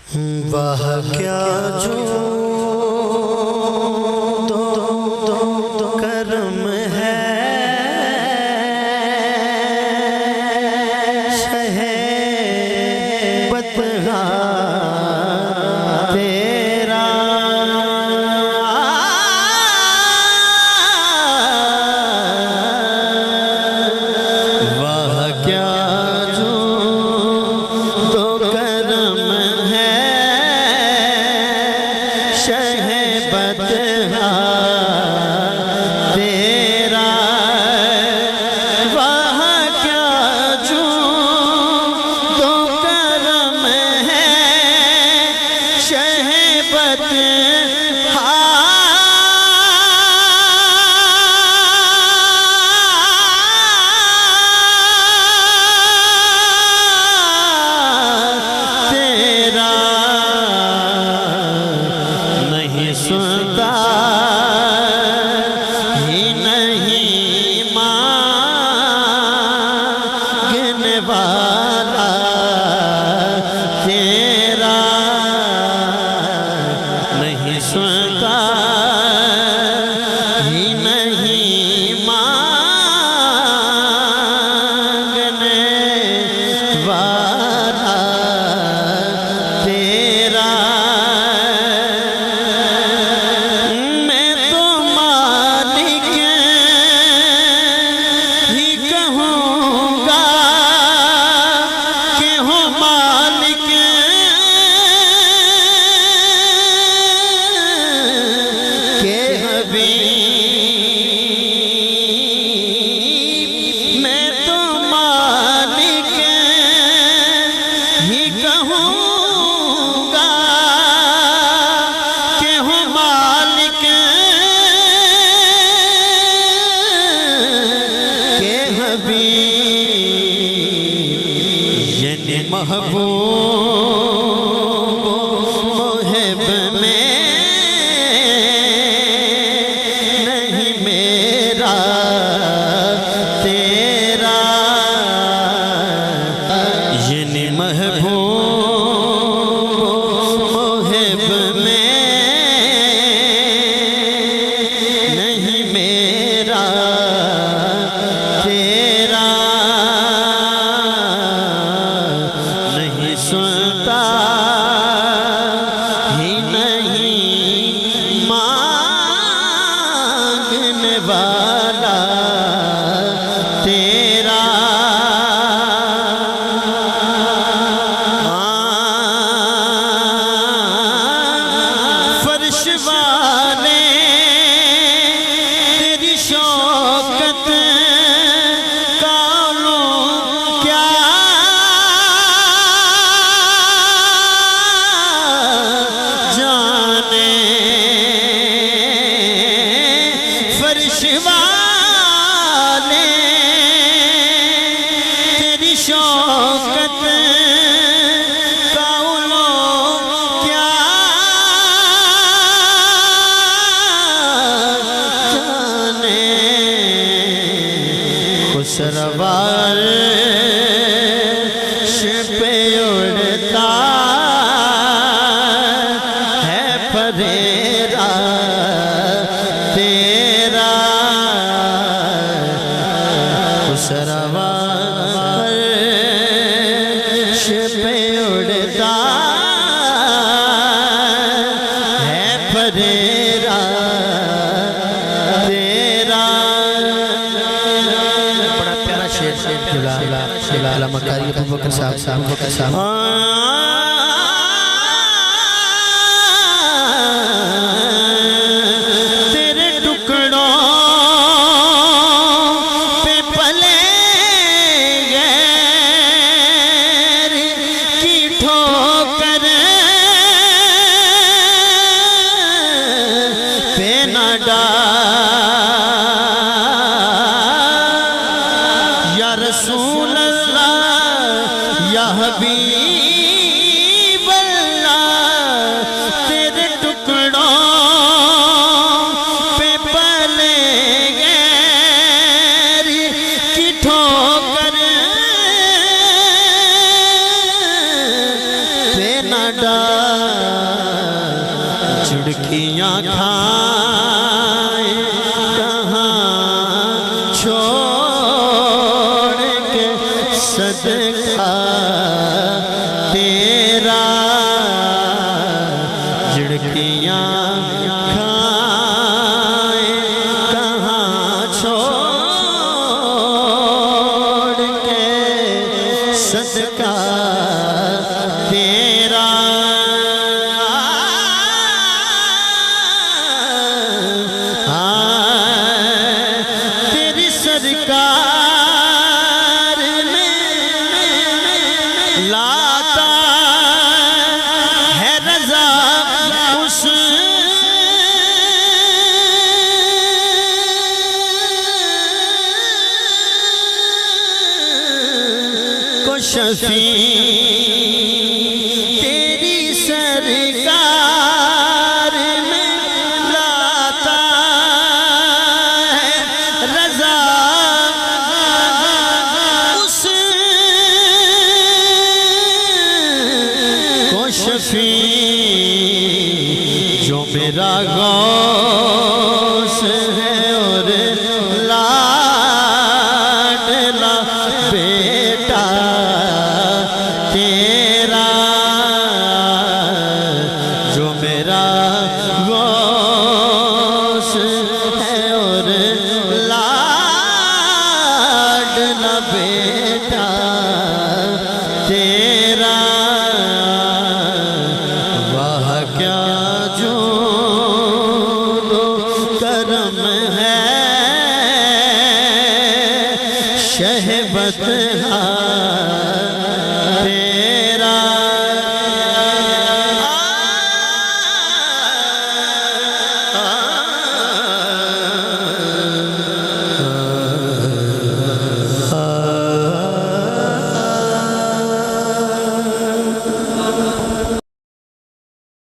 वाह क्या जो करम है शहे बतहा तेरा। वाह क्या जो करम है शहे बतहा तेरा। वाह क्या जो करम है शहे बतहा तेरा। नहीं सुनता ही नहीं मांगने वाला तेरा। नहीं सुनता ही नहीं मांगने वाला तेरा। मैं तो मालिक ही कहूँगा कि हो मालिक के हबीब। मैं तो मालिक ही कहूँगा कि हो मालिक के हबीब। यानी महबूब मुहिब में नहीं मेरा तेरा। यानी महबूब मुहिब में नहीं मेरा तेरा। नहीं सुनता ही नहीं मांगने वाला तेरा। फर्श वाले तेरी शौकत कालो क्या जाने। फर्श वाले तेरी शौकत कालो क्या जाने। खुशरवार पे उड़ता है फरेरा तेरा। खुशरवार पे उड़ता है फरेरा तेरा। बड़ा प्यारा शेर शिला मकारी अबू बकर साहब। तेरे टुकड़ों पे पले गैर की ठोकर पे न डाल। या रसूल अल्लाह या हबीब झुड़कियाँ खाए कहाँ छोड़ के सदका तेरा झुड़कियाँ खाए कहाँ छोड़ के सदका तेरा तेरी सरकार में लाता है रज़ा उस को शफी तेरी सरकार में लाता है रज़ा उस को शफी जो मेरा